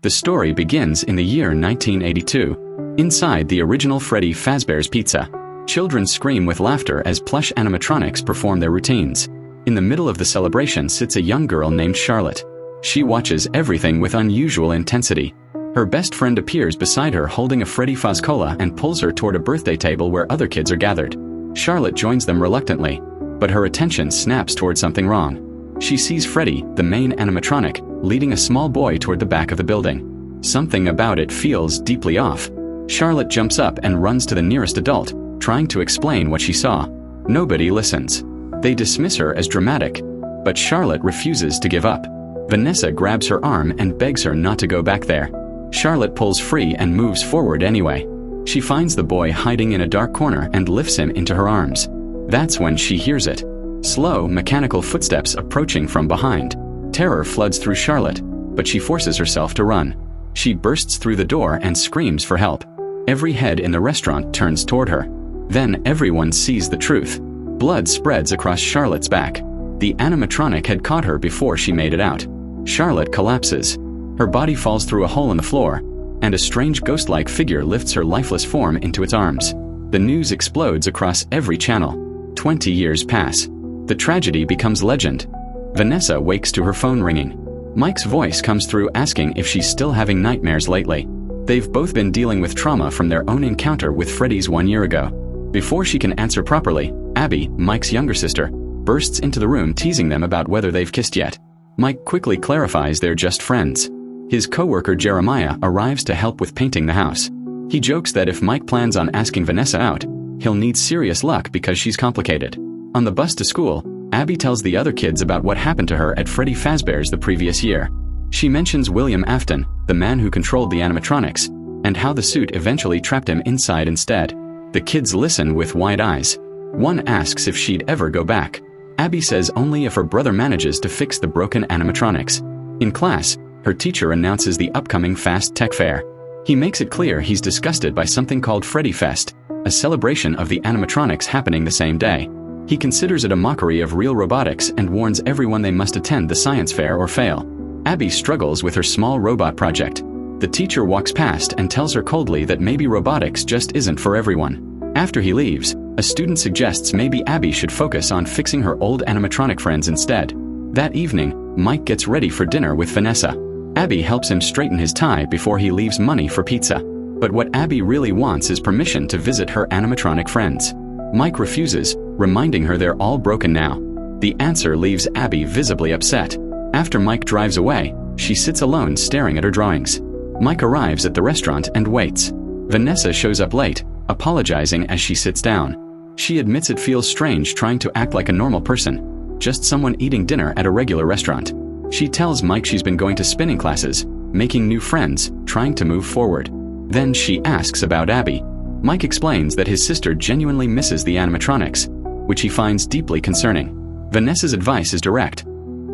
The story begins in the year 1982. Inside the original Freddy Fazbear's Pizza, children scream with laughter as plush animatronics perform their routines. In the middle of the celebration sits a young girl named Charlotte. She watches everything with unusual intensity. Her best friend appears beside her holding a Freddy Fazcola and pulls her toward a birthday table where other kids are gathered. Charlotte joins them reluctantly, but her attention snaps toward something wrong. She sees Freddy, the main animatronic, leading a small boy toward the back of the building. Something about it feels deeply off. Charlotte jumps up and runs to the nearest adult, trying to explain what she saw. Nobody listens. They dismiss her as dramatic, but Charlotte refuses to give up. Vanessa grabs her arm and begs her not to go back there. Charlotte pulls free and moves forward anyway. She finds the boy hiding in a dark corner and lifts him into her arms. That's when she hears it. Slow, mechanical footsteps approaching from behind. Terror floods through Charlotte, but she forces herself to run. She bursts through the door and screams for help. Every head in the restaurant turns toward her. Then everyone sees the truth. Blood spreads across Charlotte's back. The animatronic had caught her before she made it out. Charlotte collapses. Her body falls through a hole in the floor, and a strange ghost-like figure lifts her lifeless form into its arms. The news explodes across every channel. 20 years pass. The tragedy becomes legend. Vanessa wakes to her phone ringing. Mike's voice comes through asking if she's still having nightmares lately. They've both been dealing with trauma from their own encounter with Freddy's 1 year ago. Before she can answer properly, Abby, Mike's younger sister, bursts into the room teasing them about whether they've kissed yet. Mike quickly clarifies they're just friends. His co-worker Jeremiah arrives to help with painting the house. He jokes that if Mike plans on asking Vanessa out, he'll need serious luck because she's complicated. On the bus to school, Abby tells the other kids about what happened to her at Freddy Fazbear's the previous year. She mentions William Afton, the man who controlled the animatronics, and how the suit eventually trapped him inside instead. The kids listen with wide eyes. One asks if she'd ever go back. Abby says only if her brother manages to fix the broken animatronics. In class, her teacher announces the upcoming Fast Tech Fair. He makes it clear he's disgusted by something called Freddy Fest, a celebration of the animatronics happening the same day. He considers it a mockery of real robotics and warns everyone they must attend the science fair or fail. Abby struggles with her small robot project. The teacher walks past and tells her coldly that maybe robotics just isn't for everyone. After he leaves, a student suggests maybe Abby should focus on fixing her old animatronic friends instead. That evening, Mike gets ready for dinner with Vanessa. Abby helps him straighten his tie before he leaves money for pizza. But what Abby really wants is permission to visit her animatronic friends. Mike refuses, reminding her they're all broken now. The answer leaves Abby visibly upset. After Mike drives away, she sits alone staring at her drawings. Mike arrives at the restaurant and waits. Vanessa shows up late, apologizing as she sits down. She admits it feels strange trying to act like a normal person, just someone eating dinner at a regular restaurant. She tells Mike she's been going to spinning classes, making new friends, trying to move forward. Then she asks about Abby. Mike explains that his sister genuinely misses the animatronics, which he finds deeply concerning. Vanessa's advice is direct.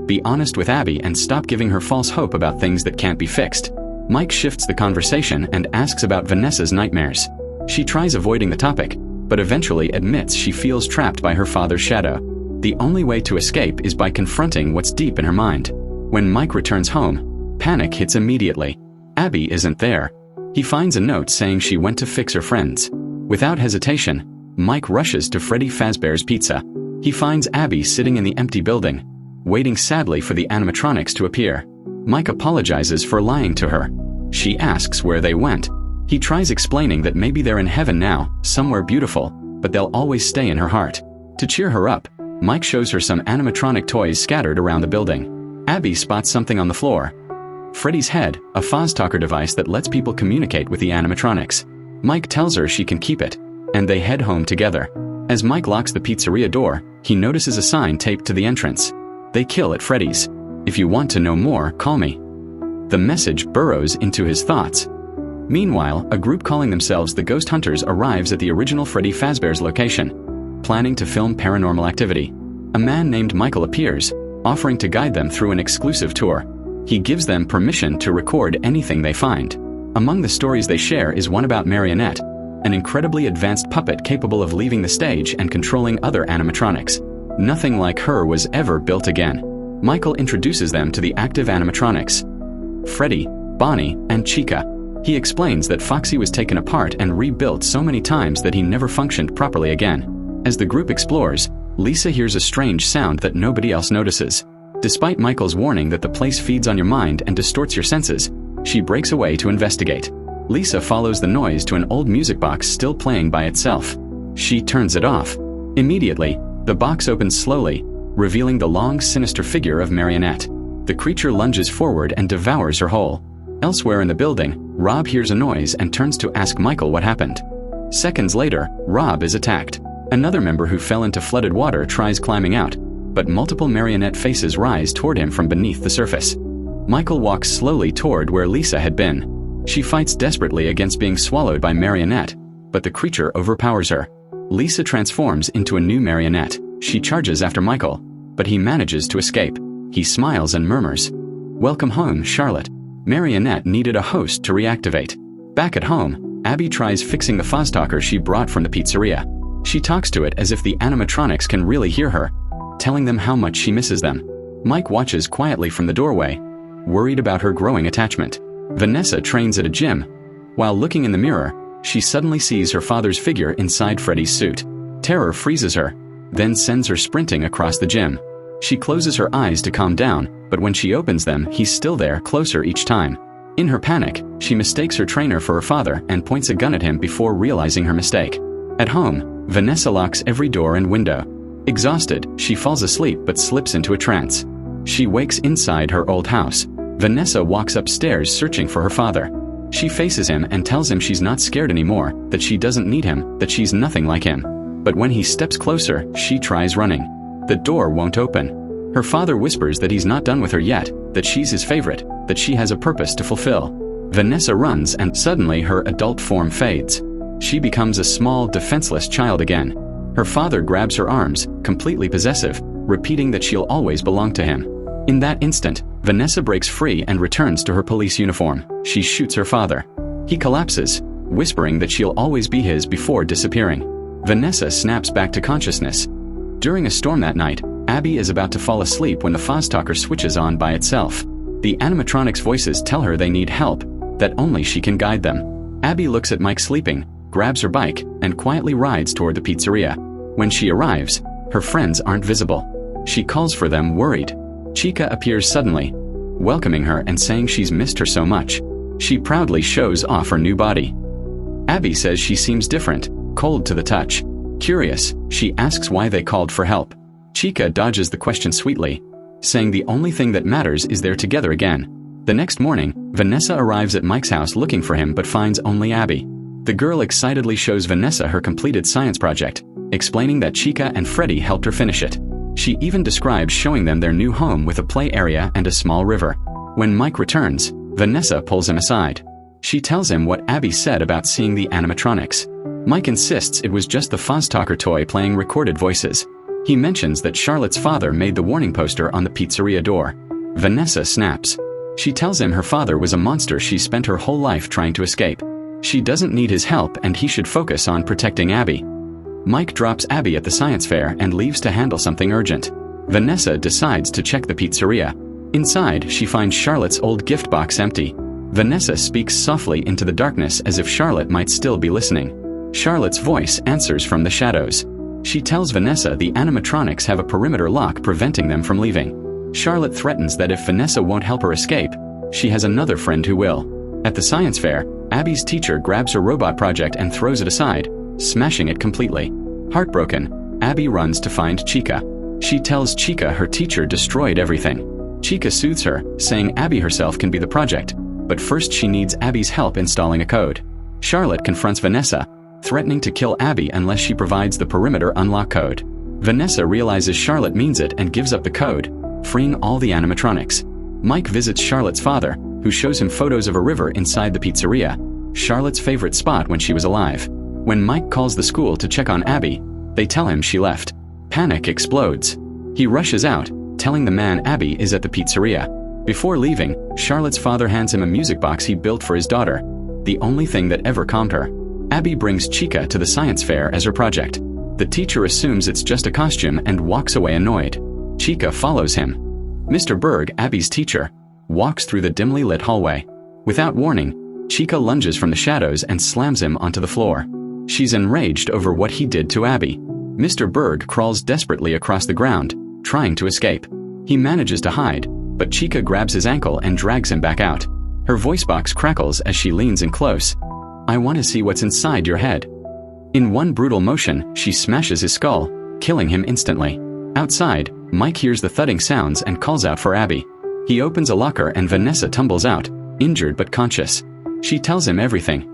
Be honest with Abby and stop giving her false hope about things that can't be fixed. Mike shifts the conversation and asks about Vanessa's nightmares. She tries avoiding the topic, but eventually admits she feels trapped by her father's shadow. The only way to escape is by confronting what's deep in her mind. When Mike returns home, panic hits immediately. Abby isn't there. He finds a note saying she went to fix her friends. Without hesitation, Mike rushes to Freddy Fazbear's Pizza. He finds Abby sitting in the empty building, waiting sadly for the animatronics to appear. Mike apologizes for lying to her. She asks where they went. He tries explaining that maybe they're in heaven now, somewhere beautiful, but they'll always stay in her heart. To cheer her up, Mike shows her some animatronic toys scattered around the building. Abby spots something on the floor. Freddy's head, a Foztalker device that lets people communicate with the animatronics. Mike tells her she can keep it, and they head home together. As Mike locks the pizzeria door, he notices a sign taped to the entrance. They kill at Freddy's. If you want to know more, call me. The message burrows into his thoughts. Meanwhile, a group calling themselves the Ghost Hunters arrives at the original Freddy Fazbear's location, planning to film paranormal activity. A man named Michael appears, offering to guide them through an exclusive tour. He gives them permission to record anything they find. Among the stories they share is one about Marionette, an incredibly advanced puppet capable of leaving the stage and controlling other animatronics. Nothing like her was ever built again. Michael introduces them to the active animatronics. Freddy, Bonnie, and Chica. He explains that Foxy was taken apart and rebuilt so many times that he never functioned properly again. As the group explores, Lisa hears a strange sound that nobody else notices. Despite Michael's warning that the place feeds on your mind and distorts your senses, she breaks away to investigate. Lisa follows the noise to an old music box still playing by itself. She turns it off. Immediately, the box opens slowly, revealing the long, sinister figure of Marionette. The creature lunges forward and devours her whole. Elsewhere in the building, Rob hears a noise and turns to ask Michael what happened. Seconds later, Rob is attacked. Another member who fell into flooded water tries climbing out, but multiple marionette faces rise toward him from beneath the surface. Michael walks slowly toward where Lisa had been. She fights desperately against being swallowed by Marionette, but the creature overpowers her. Lisa transforms into a new marionette. She charges after Michael, but he manages to escape. He smiles and murmurs, "Welcome home, Charlotte." Marionette needed a host to reactivate. Back at home, Abby tries fixing the Fozztalker she brought from the pizzeria. She talks to it as if the animatronics can really hear her, telling them how much she misses them. Mike watches quietly from the doorway, worried about her growing attachment. Vanessa trains at a gym. While looking in the mirror, she suddenly sees her father's figure inside Freddy's suit. Terror freezes her, then sends her sprinting across the gym. She closes her eyes to calm down, but when she opens them, he's still there, closer each time. In her panic, she mistakes her trainer for her father and points a gun at him before realizing her mistake. At home, Vanessa locks every door and window. Exhausted, she falls asleep but slips into a trance. She wakes inside her old house. Vanessa walks upstairs searching for her father. She faces him and tells him she's not scared anymore, that she doesn't need him, that she's nothing like him. But when he steps closer, she tries running. The door won't open. Her father whispers that he's not done with her yet, that she's his favorite, that she has a purpose to fulfill. Vanessa runs and suddenly her adult form fades. She becomes a small, defenseless child again. Her father grabs her arms, completely possessive, repeating that she'll always belong to him. In that instant, Vanessa breaks free and returns to her police uniform. She shoots her father. He collapses, whispering that she'll always be his before disappearing. Vanessa snaps back to consciousness. During a storm that night, Abby is about to fall asleep when the Fozztalker switches on by itself. The animatronics' voices tell her they need help, that only she can guide them. Abby looks at Mike sleeping, grabs her bike, and quietly rides toward the pizzeria. When she arrives, her friends aren't visible. She calls for them, worried. Chica appears suddenly, welcoming her and saying she's missed her so much. She proudly shows off her new body. Abby says she seems different, cold to the touch. Curious, she asks why they called for help. Chica dodges the question sweetly, saying the only thing that matters is they're together again. The next morning, Vanessa arrives at Mike's house looking for him but finds only Abby. The girl excitedly shows Vanessa her completed science project, explaining that Chica and Freddy helped her finish it. She even describes showing them their new home with a play area and a small river. When Mike returns, Vanessa pulls him aside. She tells him what Abby said about seeing the animatronics. Mike insists it was just the Fozztalker toy playing recorded voices. He mentions that Charlotte's father made the warning poster on the pizzeria door. Vanessa snaps. She tells him her father was a monster she spent her whole life trying to escape. She doesn't need his help and he should focus on protecting Abby. Mike drops Abby at the science fair and leaves to handle something urgent. Vanessa decides to check the pizzeria. Inside, she finds Charlotte's old gift box empty. Vanessa speaks softly into the darkness as if Charlotte might still be listening. Charlotte's voice answers from the shadows. She tells Vanessa the animatronics have a perimeter lock preventing them from leaving. Charlotte threatens that if Vanessa won't help her escape, she has another friend who will. At the science fair, Abby's teacher grabs her robot project and throws it aside, smashing it completely. Heartbroken, Abby runs to find Chica. She tells Chica her teacher destroyed everything. Chica soothes her, saying Abby herself can be the project, but first she needs Abby's help installing a code. Charlotte confronts Vanessa, threatening to kill Abby unless she provides the perimeter unlock code. Vanessa realizes Charlotte means it and gives up the code, freeing all the animatronics. Mike visits Charlotte's father, who shows him photos of a river inside the pizzeria, Charlotte's favorite spot when she was alive. When Mike calls the school to check on Abby, they tell him she left. Panic explodes. He rushes out, telling the man Abby is at the pizzeria. Before leaving, Charlotte's father hands him a music box he built for his daughter, the only thing that ever calmed her. Abby brings Chica to the science fair as her project. The teacher assumes it's just a costume and walks away annoyed. Chica follows him. Mr. Berg, Abby's teacher, walks through the dimly lit hallway. Without warning, Chica lunges from the shadows and slams him onto the floor. She's enraged over what he did to Abby. Mr. Berg crawls desperately across the ground, trying to escape. He manages to hide, but Chica grabs his ankle and drags him back out. Her voice box crackles as she leans in close. "I want to see what's inside your head." In one brutal motion, she smashes his skull, killing him instantly. Outside, Mike hears the thudding sounds and calls out for Abby. He opens a locker and Vanessa tumbles out, injured but conscious. She tells him everything.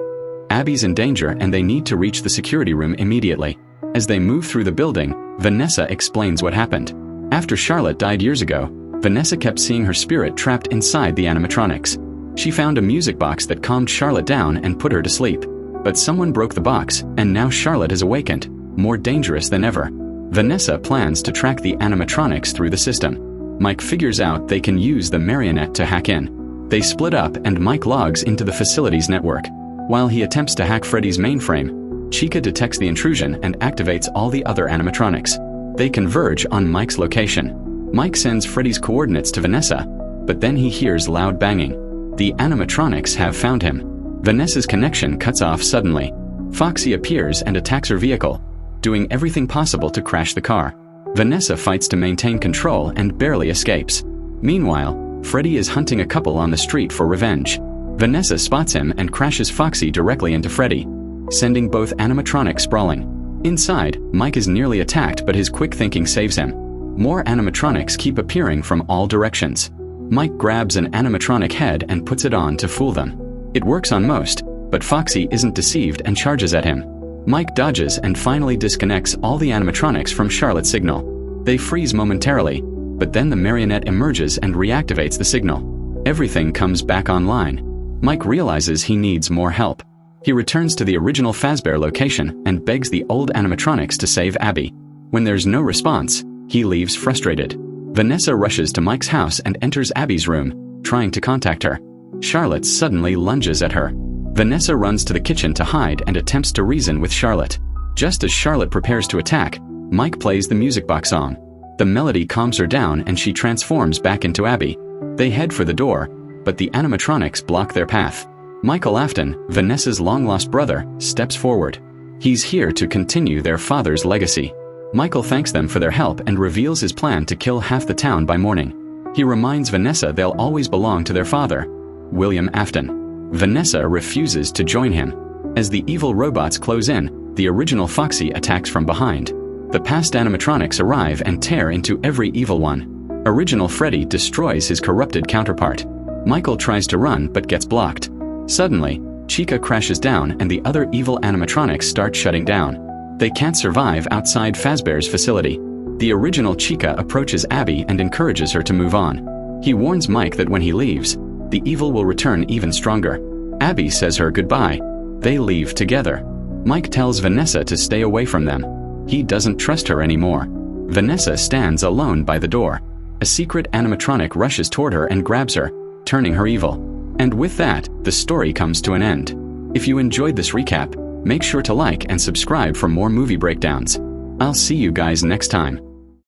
Abby's in danger and they need to reach the security room immediately. As they move through the building, Vanessa explains what happened. After Charlotte died years ago, Vanessa kept seeing her spirit trapped inside the animatronics. She found a music box that calmed Charlotte down and put her to sleep. But someone broke the box, and now Charlotte is awakened, more dangerous than ever. Vanessa plans to track the animatronics through the system. Mike figures out they can use the marionette to hack in. They split up and Mike logs into the facility's network. While he attempts to hack Freddy's mainframe, Chica detects the intrusion and activates all the other animatronics. They converge on Mike's location. Mike sends Freddy's coordinates to Vanessa, but then he hears loud banging. The animatronics have found him. Vanessa's connection cuts off suddenly. Foxy appears and attacks her vehicle, doing everything possible to crash the car. Vanessa fights to maintain control and barely escapes. Meanwhile, Freddy is hunting a couple on the street for revenge. Vanessa spots him and crashes Foxy directly into Freddy, sending both animatronics sprawling. Inside, Mike is nearly attacked, but his quick thinking saves him. More animatronics keep appearing from all directions. Mike grabs an animatronic head and puts it on to fool them. It works on most, but Foxy isn't deceived and charges at him. Mike dodges and finally disconnects all the animatronics from Charlotte's signal. They freeze momentarily, but then the marionette emerges and reactivates the signal. Everything comes back online. Mike realizes he needs more help. He returns to the original Fazbear location and begs the old animatronics to save Abby. When there's no response, he leaves frustrated. Vanessa rushes to Mike's house and enters Abby's room, trying to contact her. Charlotte suddenly lunges at her. Vanessa runs to the kitchen to hide and attempts to reason with Charlotte. Just as Charlotte prepares to attack, Mike plays the music box song. The melody calms her down and she transforms back into Abby. They head for the door, but the animatronics block their path. Michael Afton, Vanessa's long-lost brother, steps forward. He's here to continue their father's legacy. Michael thanks them for their help and reveals his plan to kill half the town by morning. He reminds Vanessa they'll always belong to their father, William Afton. Vanessa refuses to join him. As the evil robots close in, the original Foxy attacks from behind. The past animatronics arrive and tear into every evil one. Original Freddy destroys his corrupted counterpart. Michael tries to run but gets blocked. Suddenly, Chica crashes down and the other evil animatronics start shutting down. They can't survive outside Fazbear's facility. The original Chica approaches Abby and encourages her to move on. He warns Mike that when he leaves, the evil will return even stronger. Abby says her goodbye. They leave together. Mike tells Vanessa to stay away from them. He doesn't trust her anymore. Vanessa stands alone by the door. A secret animatronic rushes toward her and grabs her, turning her evil. And with that, the story comes to an end. If you enjoyed this recap, make sure to like and subscribe for more movie breakdowns. I'll see you guys next time.